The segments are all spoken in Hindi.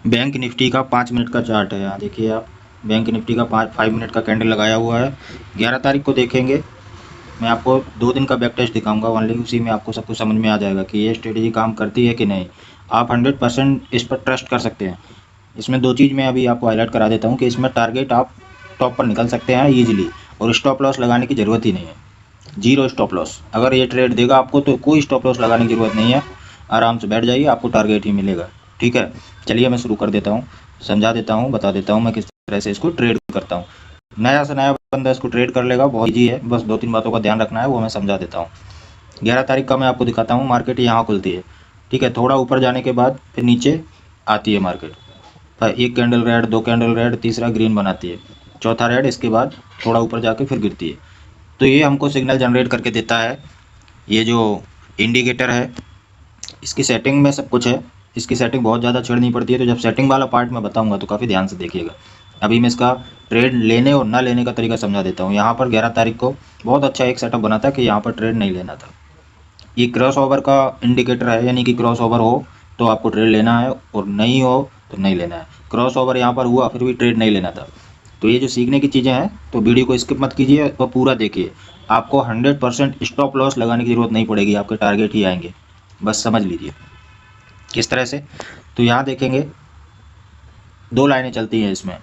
बैंक निफ्टी का 5 मिनट का चार्ट है। यहाँ देखिए आप, बैंक निफ्टी का 5 मिनट का कैंडल लगाया हुआ है। 11 तारीख को देखेंगे, मैं आपको 2 दिन का बैक टेस्ट दिखाऊंगा ओनली, उसी में आपको सब कुछ समझ में आ जाएगा कि ये स्ट्रेटेजी काम करती है कि नहीं। आप 100% इस पर ट्रस्ट कर सकते हैं। इसमें 2 चीज़ मैं अभी आपको हाईलाइट करा देता हूँ कि इसमें टारगेट आप टॉप पर निकल सकते हैं ईजिली, और स्टॉप लॉस लगाने की ज़रूरत ही नहीं है। जीरो स्टॉप लॉस, अगर ये ट्रेड देगा आपको तो कोई स्टॉप लॉस लगाने की ज़रूरत नहीं है। आराम से बैठ जाइए, आपको टारगेट ही मिलेगा। ठीक है, चलिए मैं शुरू कर देता हूँ, समझा देता हूँ, बता देता हूँ मैं किस तरह से इसको ट्रेड करता हूँ। नया से नया बंदा इसको ट्रेड कर लेगा, बहुत ईजी है, बस 2-3 बातों का ध्यान रखना है, वो मैं समझा देता हूँ। 11 तारीख का मैं आपको दिखाता हूँ। मार्केट यहाँ खुलती है, ठीक है, थोड़ा ऊपर जाने के बाद फिर नीचे आती है मार्केट। एक कैंडल रेड, 2 कैंडल रेड, तीसरा ग्रीन बनाती है, चौथा रेड, इसके बाद थोड़ा ऊपर जाके फिर गिरती है। तो ये हमको सिग्नल जनरेट करके देता है। ये जो इंडिकेटर है, इसकी सेटिंग में सब कुछ है। इसकी सेटिंग बहुत ज़्यादा छेड़नी पड़ती है, तो जब सेटिंग वाला पार्ट मैं बताऊंगा तो काफ़ी ध्यान से देखिएगा। अभी मैं इसका ट्रेड लेने और ना लेने का तरीका समझा देता हूँ। यहाँ पर 11 तारीख को बहुत अच्छा एक सेटअप बना था कि यहाँ पर ट्रेड नहीं लेना था। ये क्रॉस ओवर का इंडिकेटर है, यानी कि क्रॉस ओवर हो तो आपको ट्रेड लेना है, और नहीं हो तो नहीं लेना है। क्रॉस ओवर यहाँ पर हुआ, फिर भी ट्रेड नहीं लेना था। तो ये जो सीखने की चीज़ें हैं, तो वीडियो को स्किप मत कीजिए और पूरा देखिए। आपको 100% स्टॉप लॉस लगाने की ज़रूरत नहीं पड़ेगी, आपके टारगेट ही आएंगे, बस समझ लीजिए किस तरह से। तो यहाँ देखेंगे 2 लाइनें चलती हैं इसमें,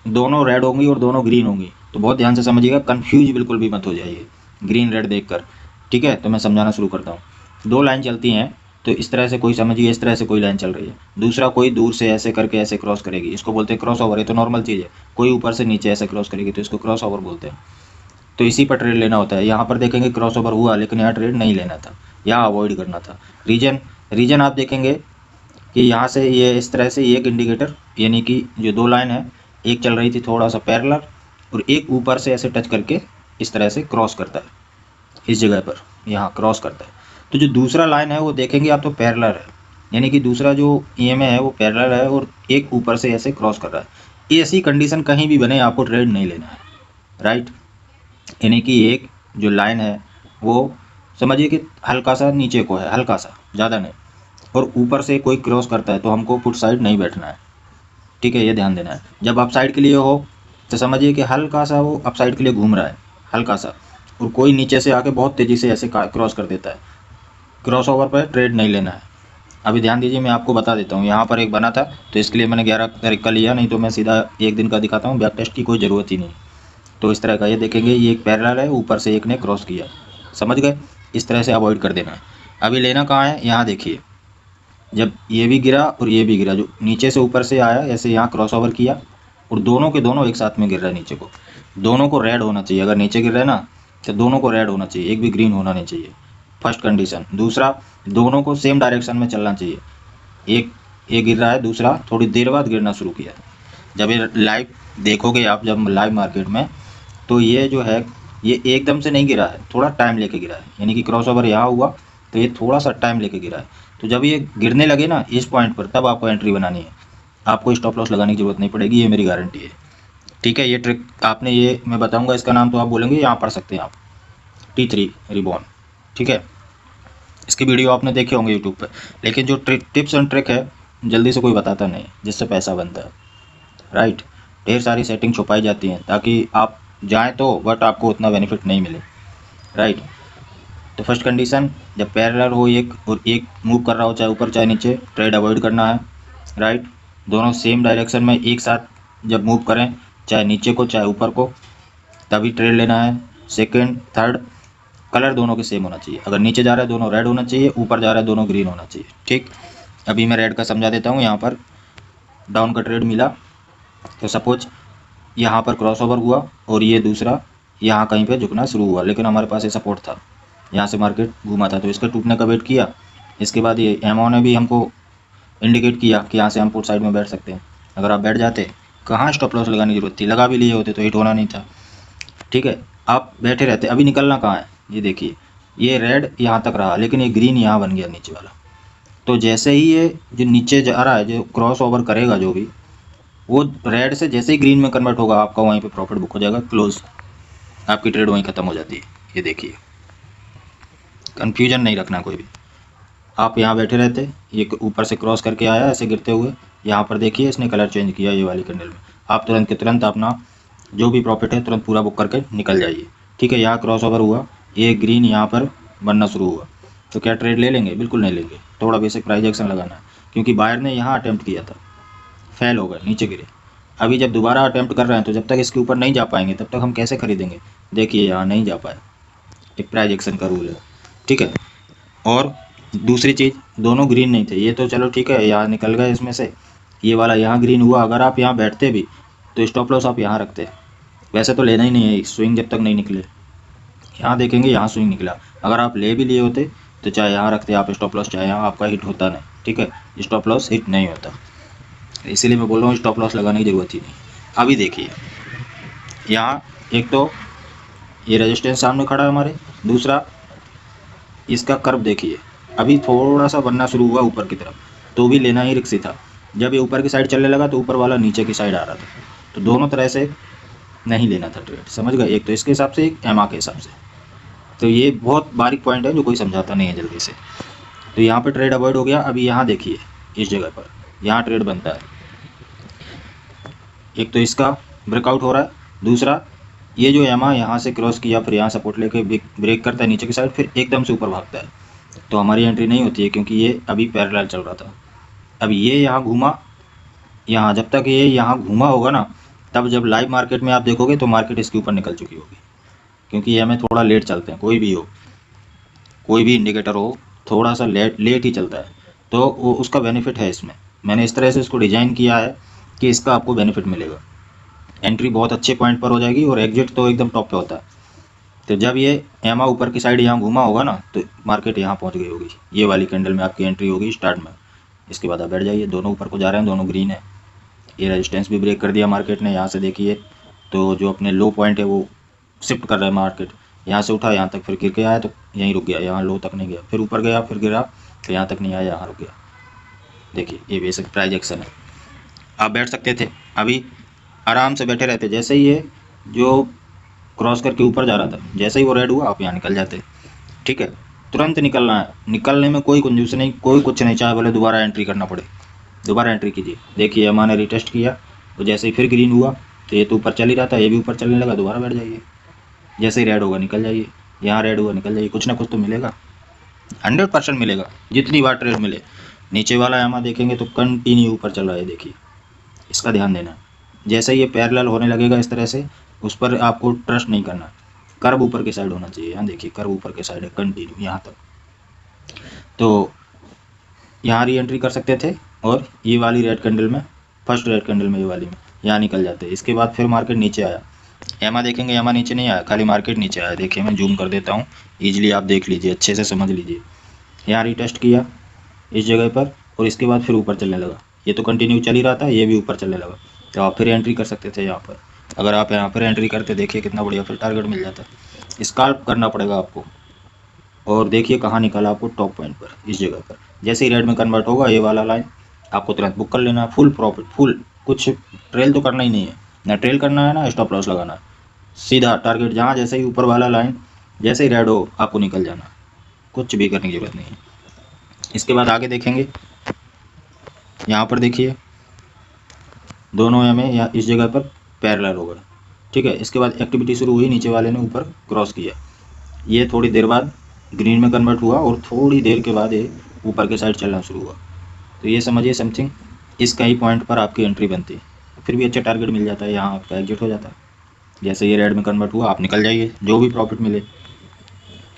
दोनों रेड होंगी और दोनों ग्रीन होंगी, तो बहुत ध्यान से समझिएगा, कन्फ्यूज बिल्कुल भी मत हो जाइए ग्रीन रेड देखकर। ठीक है, तो मैं समझाना शुरू करता हूँ। 2 लाइन चलती हैं, तो इस तरह से कोई समझिए, इस तरह से कोई लाइन चल रही है, दूसरा कोई दूर से ऐसे करके ऐसे क्रॉस करेगी, इसको बोलते हैं क्रॉस ओवर। ये तो नॉर्मल चीज़ है, कोई ऊपर से नीचे ऐसे क्रॉस करेगी तो इसको क्रॉस ओवर बोलते हैं। तो इसी पर ट्रेड लेना होता है। यहाँ पर देखेंगे क्रॉस ओवर हुआ, लेकिन यहाँ ट्रेड नहीं लेना था, यहाँ अवॉइड करना था। रीजन आप देखेंगे कि यहाँ से ये इस तरह से एक इंडिकेटर, यानी कि जो 2 लाइन है, एक चल रही थी थोड़ा सा पैरेलल, और एक ऊपर से ऐसे टच करके इस तरह से क्रॉस करता है, इस जगह पर यहाँ क्रॉस करता है। तो जो दूसरा लाइन है वो देखेंगे आप तो पैरेलल है, यानी कि दूसरा जो ईएमए है वो पैरेलल है, और एक ऊपर से ऐसे क्रॉस कर रहा है। ऐसी कंडीशन कहीं भी बने आपको ट्रेड नहीं लेना है, राइट। यानी कि एक जो लाइन है वो समझिए कि हल्का सा नीचे को है, हल्का सा, ज़्यादा नहीं, और ऊपर से कोई क्रॉस करता है तो हमको फुट साइड नहीं बैठना है। ठीक है, ये ध्यान देना है। जब अप साइड के लिए हो तो समझिए कि हल्का सा वो अप साइड के लिए घूम रहा है, हल्का सा, और कोई नीचे से आके बहुत तेज़ी से ऐसे क्रॉस कर देता है, क्रॉस ओवर पर ट्रेड नहीं लेना है। अभी ध्यान दीजिए, मैं आपको बता देता हूँ। यहाँ पर एक बना था तो इसके लिए मैंने 11 तारीख का लिया, नहीं तो मैं सीधा एक दिन का दिखाता हूँ, बैक टेस्ट की कोई ज़रूरत ही नहीं। तो इस तरह का ये देखेंगे, ये एक पैरेलल है, ऊपर से एक ने क्रॉस किया, समझ गए। इस तरह से अवॉइड कर देना है। अभी लेना कहाँ है, यहाँ देखिए, जब ये भी गिरा और ये भी गिरा, जो नीचे से ऊपर से आया ऐसे यहाँ क्रॉस ओवर किया, और दोनों के दोनों एक साथ में गिर रहा है नीचे को, दोनों को रेड होना चाहिए। अगर नीचे गिर रहा है ना तो दोनों को रेड होना चाहिए, एक भी ग्रीन होना नहीं चाहिए, फर्स्ट कंडीशन। दूसरा, दोनों को सेम डायरेक्शन में चलना चाहिए। एक ये गिर रहा है, दूसरा थोड़ी देर बाद गिरना शुरू किया। जब ये लाइव देखोगे आप, जब लाइव मार्केट में, तो ये जो है ये एकदम से नहीं गिरा है, थोड़ा टाइम लेके गिरा है, यानी कि क्रॉस ओवर यहाँ हुआ तो ये थोड़ा सा टाइम लेके गिरा है। तो जब ये गिरने लगे ना इस पॉइंट पर, तब आपको एंट्री बनानी है, आपको स्टॉप लॉस लगाने की जरूरत नहीं पड़ेगी, ये मेरी गारंटी है। ठीक है, ये ट्रिक आपने, ये मैं बताऊंगा इसका नाम, तो आप बोलेंगे यहाँ पढ़ सकते हैं आप, T3 रिबॉन। ठीक है, इसकी वीडियो आपने देखे होंगे यूट्यूब पर, लेकिन जो टिप्स एंड ट्रिक है जल्दी से कोई बताता नहीं, जिससे पैसा बनता है, राइट। ढेर सारी सेटिंग छुपाई जाती हैं ताकि आप जाएँ तो, बट आपको उतना बेनिफिट नहीं मिले, राइट। तो फर्स्ट कंडीशन, जब पैरेलल हो एक और एक मूव कर रहा हो, चाहे ऊपर चाहे नीचे, ट्रेड अवॉइड करना है, राइट। दोनों सेम डायरेक्शन में एक साथ जब मूव करें, चाहे नीचे को चाहे ऊपर को, तभी ट्रेड लेना है। सेकंड, थर्ड, कलर दोनों के सेम होना चाहिए। अगर नीचे जा रहा है दोनों रेड होना चाहिए, ऊपर जा रहा है दोनों ग्रीन होना चाहिए। ठीक, अभी मैं रेड का समझा देता हूँ। यहाँ पर डाउन का ट्रेड मिला, तो सपोज यहाँ पर क्रॉस ओवर हुआ और ये दूसरा यहाँ कहीं पे झुकना शुरू हुआ, लेकिन हमारे पास ये सपोर्ट था, यहाँ से मार्केट घूमा था, तो इसके टूटने का वेट किया। इसके बाद ये एमओ ने भी हमको इंडिकेट किया कि यहाँ से हम पुट साइड में बैठ सकते हैं। अगर आप बैठ जाते, कहाँ स्टॉप लॉस लगाने की जरूरत थी, लगा भी लिए होते तो हिट होना नहीं था। ठीक है, आप बैठे रहते। अभी निकलना कहाँ है, ये देखिए, ये रेड यहाँ तक रहा, लेकिन ये ग्रीन यहाँ बन गया नीचे वाला। तो जैसे ही ये जो नीचे जा रहा है, जो क्रॉस ओवर करेगा जो भी, वो रेड से जैसे ही ग्रीन में कन्वर्ट होगा, आपका वहीं पे प्रॉफिट बुक हो जाएगा, क्लोज, आपकी ट्रेड वहीं ख़त्म हो जाती है। ये देखिए, कन्फ्यूजन नहीं रखना कोई भी। आप यहाँ बैठे रहते, ये ऊपर से क्रॉस करके आया ऐसे गिरते हुए, यहाँ पर देखिए इसने कलर चेंज किया ये वाली कैंडल में। आप तुरंत के तुरंत अपना जो भी प्रॉफिट है तुरंत पूरा बुक करके निकल जाइए। ठीक है, यहाँ क्रॉस ओवर हुआ, ये ग्रीन यहाँ पर बनना शुरू हुआ, तो क्या ट्रेड ले लेंगे? बिल्कुल नहीं लेंगे। थोड़ा बेसिक प्राइस एक्शन लगाना है, क्योंकि बायर ने यहाँ अटेम्प्ट किया था, फेल हो गए, नीचे गिरे। अभी जब दोबारा अटेम्प्ट कर रहे हैं तो जब तक इसके ऊपर नहीं जा पाएंगे तब तक हम कैसे खरीदेंगे? देखिए यहाँ नहीं जा पाए, एक प्राइस एक्शन का रूल है। ठीक है, और दूसरी चीज़, दोनों ग्रीन नहीं थे, ये तो चलो ठीक है यहाँ निकल गए इसमें से, ये वाला यहाँ ग्रीन हुआ। अगर आप यहाँ बैठते भी तो स्टॉप लॉस आप यहाँ रखते, वैसे तो लेना ही नहीं है स्विंग जब तक नहीं निकले। यहाँ देखेंगे यहाँ स्विंग निकला, अगर आप ले भी लिए होते तो चाहे यहाँ रखते आप स्टॉप लॉस, चाहे यहाँ आपका हिट होता नहीं। ठीक है, स्टॉप लॉस हिट नहीं होता, इसीलिए मैं बोल रहा हूँ स्टॉप लॉस लगाने की ज़रूरत ही नहीं। अभी देखिए यहाँ एक तो ये रेजिस्टेंस सामने खड़ा है हमारे, दूसरा इसका कर्व देखिए, अभी थोड़ा सा बनना शुरू हुआ ऊपर की तरफ, तो भी लेना ही रिस्की था। जब ये ऊपर की साइड चलने लगा तो ऊपर वाला नीचे की साइड आ रहा था, तो दोनों तरह से नहीं लेना था ट्रेड, समझ गए? एक तो इसके हिसाब से, एक एमा के हिसाब से। तो ये बहुत बारीक पॉइंट है जो कोई समझाता नहीं है जल्दी से। तो यहाँ पर ट्रेड अवॉइड हो गया। अभी यहाँ देखिए इस जगह पर यहाँ ट्रेड बनता है, एक तो इसका ब्रेकआउट हो रहा है, दूसरा ये जो एमा यहाँ से क्रॉस किया, फिर यहाँ सपोर्ट लेके ब्रेक करता है नीचे की साइड, फिर एकदम से ऊपर भागता है, तो हमारी एंट्री नहीं होती है, क्योंकि ये अभी पैरेलल चल रहा था। अब ये यहाँ घूमा, यहाँ जब तक ये यहाँ घूमा होगा ना, तब जब लाइव मार्केट में आप देखोगे तो मार्केट इसके ऊपर निकल चुकी होगी, क्योंकि ये हमें थोड़ा लेट चलते हैं, कोई भी हो, कोई भी इंडिकेटर हो, थोड़ा सा लेट ही चलता है, तो वो उसका बेनिफिट है इसमें। मैंने इस तरह से इसको डिज़ाइन किया है कि इसका आपको बेनिफिट मिलेगा, एंट्री बहुत अच्छे पॉइंट पर हो जाएगी और एग्जिट तो एकदम टॉप पे होता है। तो जब ये एमा ऊपर की साइड यहाँ घूमा होगा ना, तो मार्केट यहाँ पहुँच गई होगी, ये वाली कैंडल में आपकी एंट्री होगी स्टार्ट में। इसके बाद आप बैठ जाइए, दोनों ऊपर को जा रहे हैं, दोनों ग्रीन है। ये रेजिस्टेंस भी ब्रेक कर दिया मार्केट ने, यहाँ से देखिए तो जो अपने लो पॉइंट है वो शिफ्ट कर रहा है मार्केट, यहाँ से उठा यहाँ तक, फिर गिर के आया तो यहीं रुक गया, यहाँ लो तक नहीं गया, फिर ऊपर गया, फिर गिरा, फिर यहाँ तक नहीं आया, यहाँ रुक गया। देखिए ये बेसिक प्राइस एक्शन है, आप बैठ सकते थे, अभी आराम से बैठे रहते। जैसे ही ये जो क्रॉस करके ऊपर जा रहा था, जैसे ही वो रेड हुआ आप यहाँ निकल जाते। ठीक है, तुरंत निकलना है, निकलने में कोई कंजूस नहीं, कोई कुछ नहीं, चाहे बोले दोबारा एंट्री करना पड़े, दोबारा एंट्री कीजिए। देखिए एमा ने रिटेस्ट किया, तो जैसे ही फिर ग्रीन हुआ तो ये तो ऊपर चल ही रहा था, ये भी ऊपर चलने लगा, दोबारा बैठ जाइए। जैसे ही रेड होगा निकल जाइए, यहाँ रेड हुआ निकल जाइए, कुछ ना कुछ तो मिलेगा, 100% मिलेगा, जितनी बार ट्रेड मिले। नीचे वाला एमा देखेंगे तो कंटिन्यू ऊपर चल रहा है, देखिए इसका ध्यान देना। जैसे ये पैरेलल होने लगेगा इस तरह से, उस पर आपको ट्रस्ट नहीं करना, कर्व ऊपर की साइड होना चाहिए। यहाँ देखिए कर्व ऊपर की साइड है कंटिन्यू यहाँ तक, तो यहाँ री एंट्री कर सकते थे, और ये वाली रेड कैंडल में, फर्स्ट रेड कैंडल में, ये वाली में यहाँ निकल जाते। इसके बाद फिर मार्केट नीचे आया, एमा देखेंगे एमा नीचे नहीं आया, खाली मार्केट नीचे आया। देखिए मैं जूम कर देता हूँ, ईजिली आप देख लीजिए, अच्छे से समझ लीजिए। यहाँ रीटेस्ट किया इस जगह पर, और इसके बाद फिर ऊपर चलने लगा, ये तो कंटिन्यू चल ही रहा था, ये भी ऊपर चलने लगा, तो आप फिर एंट्री कर सकते थे यहाँ पर। अगर आप यहाँ पर एंट्री करते, देखिए कितना बढ़िया फिर टारगेट मिल जाता। स्काल्प करना पड़ेगा आपको, और देखिए कहाँ निकाला आपको, टॉप पॉइंट पर, इस जगह पर। जैसे ही रेड में कन्वर्ट होगा ये वाला लाइन, आपको तुरंत बुक कर लेना, फुल प्रॉफिट, फुल, कुछ ट्रेल तो करना ही नहीं है, ना ट्रेल करना है ना स्टॉप लॉस लगाना है, सीधा टारगेट जहाँ, जैसे ही ऊपर वाला लाइन जैसे ही रेड हो आपको निकल जाना, कुछ भी करने की जरूरत नहीं है। इसके बाद आगे देखेंगे, यहाँ पर देखिए दोनों हमें यहाँ इस जगह पर पैरेलल हो गए। ठीक है, इसके बाद एक्टिविटी शुरू हुई, नीचे वाले ने ऊपर क्रॉस किया, ये थोड़ी देर बाद ग्रीन में कन्वर्ट हुआ, और थोड़ी देर के बाद ये ऊपर के साइड चलना शुरू हुआ। तो ये समझिए समथिंग इस कई पॉइंट पर आपकी एंट्री बनती है, फिर भी अच्छा टारगेट मिल जाता है, यहाँ आपका एग्जिट हो जाता है। जैसे ये रेड में कन्वर्ट हुआ आप निकल जाइए, जो भी प्रॉफिट मिले।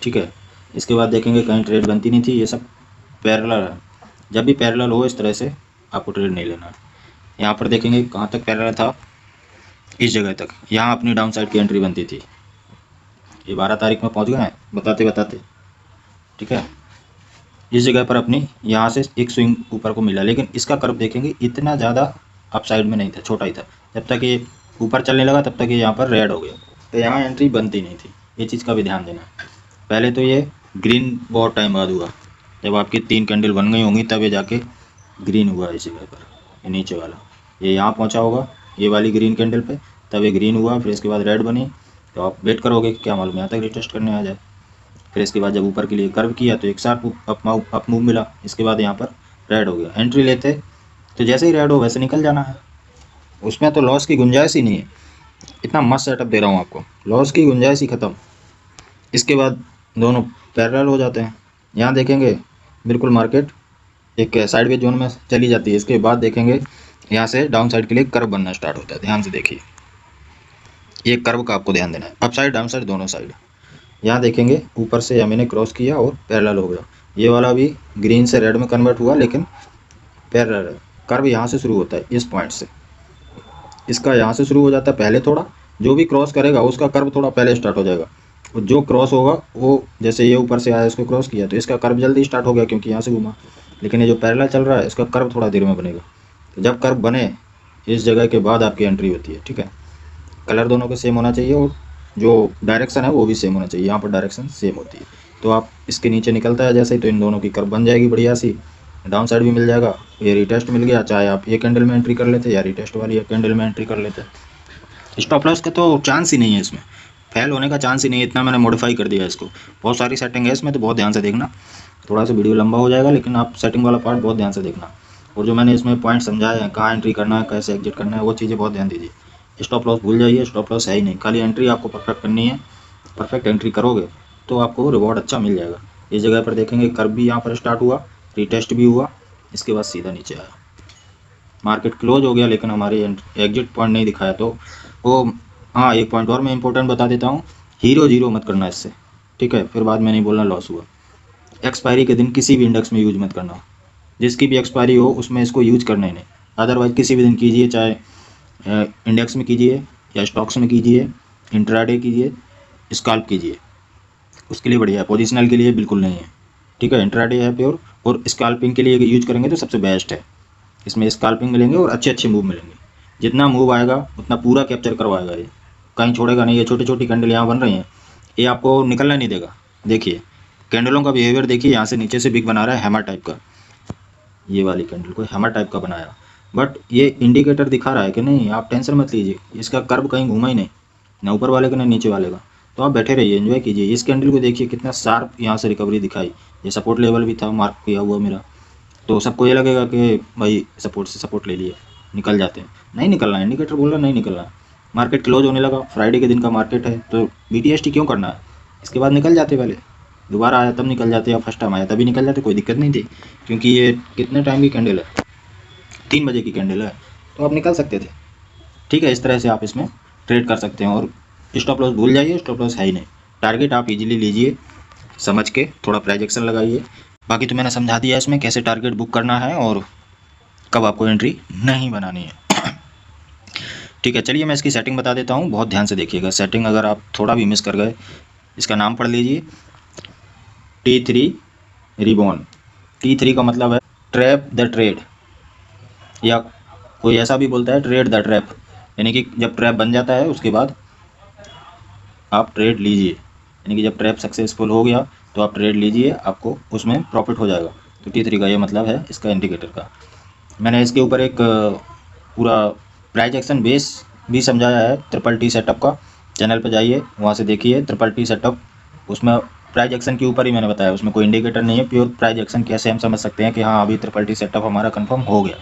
ठीक है, इसके बाद देखेंगे कहीं ट्रेड बनती नहीं थी, ये सब पैरेलल है, जब भी पैरेलल हो इस तरह से आपको ट्रेड नहीं लेना है। यहाँ पर देखेंगे कहाँ तक पैरेलल था, इस जगह तक, यहाँ अपनी डाउन साइड की एंट्री बनती थी। ये 12 तारीख में पहुँच गए हैं बताते बताते। ठीक है, इस जगह पर अपनी यहाँ से एक स्विंग ऊपर को मिला, लेकिन इसका कर्व देखेंगे इतना ज़्यादा अप साइड में नहीं था, छोटा ही था। जब तक ये ऊपर चलने लगा तब तक ये यहाँ पर रेड हो गया, तो यहाँ एंट्री बनती नहीं थी, ये चीज़ का भी ध्यान देना। पहले तो ये ग्रीन बहुत टाइम बाद हुआ, जब आपकी 3 कैंडल बन गई होंगी तब ये जाके ग्रीन हुआ इस जगह पर, ये नीचे वाला, ये यहाँ पहुँचा होगा ये वाली ग्रीन कैंडल पे, तब ये ग्रीन हुआ, फिर इसके बाद रेड बनी, तो आप वेट करोगे क्या मालूम यहाँ तक रिटेस्ट करने आ जाए। फिर इसके बाद जब ऊपर के लिए कर्व किया तो एक साथ अप मूव मिला, इसके बाद यहाँ पर रेड हो गया। एंट्री लेते तो जैसे ही रेड हो वैसे निकल जाना है, उसमें तो लॉस की गुंजाइश ही नहीं है। इतना मस्त सेटअप दे रहा हूँ आपको, लॉस की गुंजाइश ही ख़त्म। इसके बाद दोनों पैरेलल हो जाते हैं। यहाँ देखेंगे बिल्कुल मार्केट एक साइडवेज जोन में चली जाती है। इसके बाद देखेंगे यहाँ से डाउन साइड के लिए कर्व बनना स्टार्ट होता है। ध्यान से देखिए, ये कर्व का आपको ध्यान देना है, अप साइड डाउन साइड दोनों साइड। यहाँ देखेंगे ऊपर से मैंने क्रॉस किया और पैरेलल हो गया। ये वाला भी ग्रीन से रेड में कन्वर्ट हुआ, लेकिन पैरेलल है। कर्व यहाँ से शुरू होता है, इस पॉइंट से, इसका यहाँ से शुरू हो जाता है पहले थोड़ा। जो भी क्रॉस करेगा उसका कर्व थोड़ा पहले स्टार्ट हो जाएगा, और जो क्रॉस होगा वो जैसे ये ऊपर से आया इसको क्रॉस किया तो इसका कर्व जल्दी स्टार्ट हो गया क्योंकि यहाँ से घूमा। लेकिन ये जो पैरेलल चल रहा है इसका कर्व थोड़ा देर में बनेगा। तो जब कर्व बने इस जगह के बाद आपकी एंट्री होती है। ठीक है, कलर दोनों के सेम होना चाहिए और जो डायरेक्शन है वो भी सेम होना चाहिए। यहाँ पर डायरेक्शन सेम होती है, तो आप इसके नीचे निकलता है जैसे ही तो इन दोनों की कर्व बन जाएगी बढ़िया सी। डाउन साइड भी मिल जाएगा, ये रिटेस्ट मिल गया, चाहे आप एक कैंडल में एंट्री कर लेते या रिटेस्ट वाली एक कैंडल में एंट्री कर लेते। स्टॉप लॉस का तो चांस ही नहीं है, इसमें फेल होने का चांस ही नहीं है। इतना मैंने मॉडिफाई कर दिया है इसको। बहुत सारी सेटिंग है इसमें, तो बहुत ध्यान से देखना। थोड़ा सा वीडियो लंबा हो जाएगा, लेकिन आप सेटिंग वाला पार्ट बहुत ध्यान से देखना। और जो मैंने इसमें पॉइंट समझाए हैं, कहाँ एंट्री करना है, कैसे एग्जिट करना है, वो चीज़ें बहुत ध्यान दीजिए। स्टॉप लॉस भूल जाइए, स्टॉप लॉस है ही नहीं, खाली एंट्री आपको परफेक्ट करनी है। परफेक्ट एंट्री करोगे तो आपको रिवॉर्ड अच्छा मिल जाएगा। इस जगह पर देखेंगे कर्व भी यहाँ पर स्टार्ट हुआ, रिटेस्ट भी हुआ, इसके बाद सीधा नीचे आया। मार्केट क्लोज हो गया, लेकिन हमारे एग्जिट पॉइंट नहीं दिखाया। तो वो हाँ, एक पॉइंट और मैं इंपॉर्टेंट बता देता हूँ, हीरो जीरो मत करना इससे। ठीक है, फिर बाद में नहीं बोलना लॉस हुआ। एक्सपायरी के दिन किसी भी इंडेक्स में यूज मत करना, जिसकी भी एक्सपायरी हो उसमें इसको यूज करना ही नहीं। अदरवाइज किसी भी दिन कीजिए, चाहे इंडेक्स में कीजिए या स्टॉक्स में कीजिए, इंट्राडे कीजिए, स्कैल्प कीजिए, उसके लिए बढ़िया है। पोजिशनल के लिए बिल्कुल नहीं है। ठीक है, इंट्राडे है प्योर, और स्कैल्पिंग के लिए यूज करेंगे तो सबसे बेस्ट है। इसमें स्कैल्पिंग मिलेंगे और अच्छे अच्छे मूव मिलेंगे। जितना मूव आएगा उतना पूरा कैप्चर करवाएगा, ये कहीं छोड़ेगा नहीं। ये छोटी छोटी कैंडल यहाँ बन रही हैं, ये आपको निकलना नहीं देगा। देखिए कैंडलों का बिहेवियर देखिए, यहाँ से नीचे से बिग बना रहा है हैमर टाइप का। ये वाली कैंडल को हैमर टाइप का बनाया, बट ये इंडिकेटर दिखा रहा है कि नहीं। आप टेंशन मत लीजिए, इसका कर्व कहीं घूमा ही नहीं, ना ऊपर वाले का ना नीचे वाले का। तो आप बैठे रहिए, एंजॉय कीजिए। इस कैंडल को देखिए कितना शार्प यहाँ से रिकवरी दिखाई। ये सपोर्ट लेवल भी था मार्क किया हुआ मेरा, तो सबको ये लगेगा कि भाई सपोर्ट से सपोर्ट ले लिए, निकल जाते हैं। नहीं निकलना है, इंडिकेटर बोल रहा नहीं निकलना है। मार्केट क्लोज होने लगा, फ्राइडे के दिन का मार्केट है, तो BTST क्यों करना है। इसके बाद निकल जाते, पहले दोबारा आया तब निकल जाते, या फर्स्ट टाइम आया तभी निकल जाते, कोई दिक्कत नहीं थी। क्योंकि ये कितने टाइम की कैंडल है, 3 बजे की कैंडल है, तो आप निकल सकते थे। ठीक है, इस तरह से आप इसमें ट्रेड कर सकते हैं। और स्टॉप लॉस भूल जाइए, स्टॉप लॉस है ही नहीं। टारगेट आप इजीली लीजिए, समझ के थोड़ा प्राइस एक्शन लगाइए। बाकी तो मैंने समझा दिया इसमें कैसे टारगेट बुक करना है और कब आपको एंट्री नहीं बनानी है। ठीक है, चलिए मैं इसकी सेटिंग बता देता हूँ, बहुत ध्यान से देखिएगा। सेटिंग अगर आप थोड़ा भी मिस कर गए, इसका नाम पढ़ लीजिए, T3 रिबॉन। T3 का मतलब है ट्रैप द ट्रेड, या कोई ऐसा भी बोलता है ट्रेड द ट्रैप, यानी कि जब ट्रैप बन जाता है उसके बाद आप ट्रेड लीजिए। यानी कि जब ट्रैप सक्सेसफुल हो गया तो आप ट्रेड लीजिए, आपको उसमें प्रॉफिट हो जाएगा। तो T3 का ये मतलब है इसका इंडिकेटर का। मैंने इसके ऊपर एक पूरा प्राइस एक्शन बेस भी समझाया है TTT सेटअप का। चैनल पर जाइए, वहाँ से देखिए TTT सेटअप। उसमें प्राइस एक्शन के ऊपर ही मैंने बताया, उसमें कोई इंडिकेटर नहीं है, प्योर प्राइस एक्शन कैसे हम समझ सकते हैं कि हाँ अभी TTT सेटअप हमारा कंफर्म हो गया,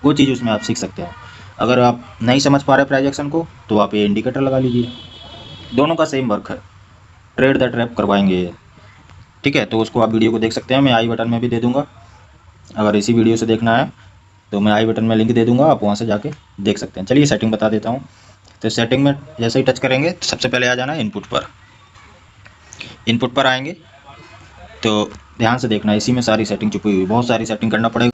वो चीज़ उसमें आप सीख सकते हैं। अगर आप नहीं समझ पा रहे प्राइस एक्शन को तो आप ये इंडिकेटर लगा लीजिए, दोनों का सेम वर्क है, ट्रेड द ट्रैप करवाएंगे। ठीक है, तो उसको आप वीडियो को देख सकते हैं, मैं आई बटन में भी दे दूँगा। अगर इसी वीडियो से देखना है तो मैं आई बटन में लिंक दे दूँगा, आप वहाँ से जाके देख सकते हैं। चलिए सेटिंग बता देता हूँ। तो सेटिंग में जैसे ही टच करेंगे तो सबसे पहले आ जाना है इनपुट पर। इनपुट पर आएंगे तो ध्यान से देखना, इसी में सारी सेटिंग छुपी हुई, बहुत सारी सेटिंग करना पड़ेगा।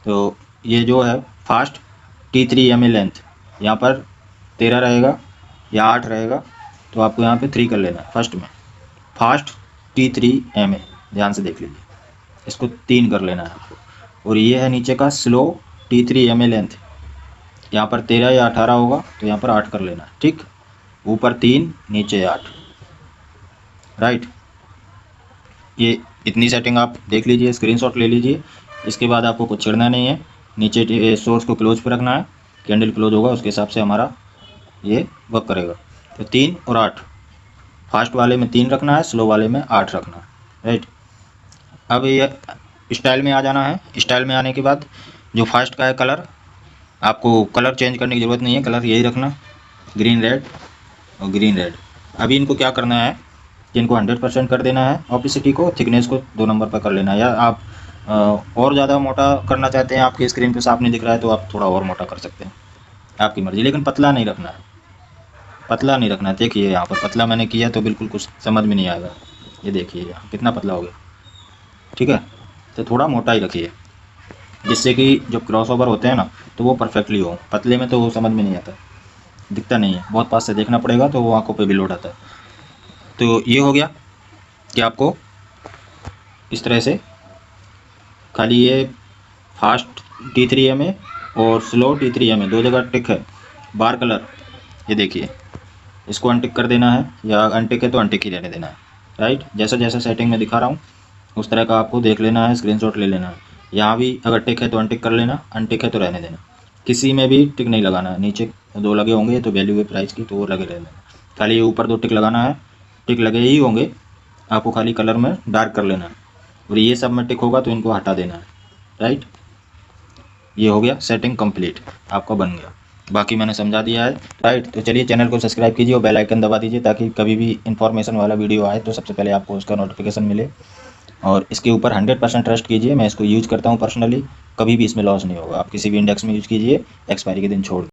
तो ये जो है फास्ट T3 MA लेंथ, यहाँ पर 13 रहेगा या 8 रहेगा, तो आपको यहाँ पे 3 कर लेना है फर्स्ट में। फास्ट T3 MA, ध्यान से देख लीजिए, इसको 3 कर लेना है आपको। और ये है नीचे का स्लो T3 MA लेंथ, यहाँ पर 13 या 18 होगा तो यहाँ पर 8 कर लेना है। ठीक, ऊपर 3 नीचे 8, राइट। ये इतनी सेटिंग आप देख लीजिए, स्क्रीनशॉट ले लीजिए। इसके बाद आपको कुछ छेड़ना नहीं है, नीचे सोर्स को क्लोज पे रखना है, कैंडल क्लोज होगा उसके हिसाब से हमारा ये वर्क करेगा। तो 3 और 8, फास्ट वाले में 3 रखना है, स्लो वाले में 8 रखना है, राइट। अब ये स्टाइल में आ जाना है। स्टाइल में आने के बाद जो फर्स्ट का है कलर, आपको कलर चेंज करने की ज़रूरत नहीं है, कलर यही रखना, ग्रीन रेड और ग्रीन रेड। अभी इनको क्या करना है कि इनको 100% कर देना है, ऑपेसिटी को, थिकनेस को 2 नंबर पर कर लेना है। या आप और ज़्यादा मोटा करना चाहते हैं, आपकी स्क्रीन पे साफ नहीं दिख रहा है तो आप थोड़ा और मोटा कर सकते हैं, आपकी मर्ज़ी, लेकिन पतला नहीं रखना है, पतला नहीं रखना है। देखिए यहाँ पर पतला मैंने किया तो बिल्कुल कुछ समझ में नहीं आएगा, ये देखिए यहाँ कितना पतला हो गया, ठीक है। तो थोड़ा मोटा ही रखिए, जिससे कि जो क्रॉस ओवर होते हैं ना तो वो परफेक्टली हो। पतले में तो वो समझ में नहीं आता, दिखता नहीं है, बहुत पास से देखना पड़ेगा तो वो आंखों पे भी लोड आता है। तो ये हो गया कि आपको इस तरह से खाली ये फास्ट T3M है और स्लो T3M है, 2 जगह टिक है, बार कलर, ये देखिए, इसको अनटिक कर देना है, या अनटिक है तो अनटिक ही रहने देना है, राइट। जैसा जैसा सेटिंग में दिखा रहा हूँ उस तरह का आपको देख लेना है, स्क्रीनशॉट ले लेना है। यहाँ भी अगर टिक है तो अनटिक कर लेना, अनटिक है तो रहने देना, किसी में भी टिक नहीं लगाना है। नीचे 2 लगे होंगे तो वैल्यू है प्राइस की, तो वो लगे रहने देना, खाली ये ऊपर 2 टिक लगाना है, टिक लगे ही होंगे, आपको खाली कलर में डार्क कर लेना है, और ये सब में टिक होगा तो इनको हटा देना है, राइट। ये हो गया, सेटिंग कंप्लीट आपका बन गया, बाकी मैंने समझा दिया है, राइट। तो चलिए चैनल को सब्सक्राइब कीजिए और बेल आइकन दबा दीजिए, ताकि कभी भी इन्फॉर्मेशन वाला वीडियो आए तो सबसे पहले आपको उसका नोटिफिकेशन मिले। और इसके ऊपर 100% ट्रस्ट कीजिए, मैं इसको यूज़ करता हूँ पर्सनली, कभी भी इसमें लॉस नहीं होगा। आप किसी भी इंडेक्स में यूज़ कीजिए, एक्सपायरी के दिन छोड़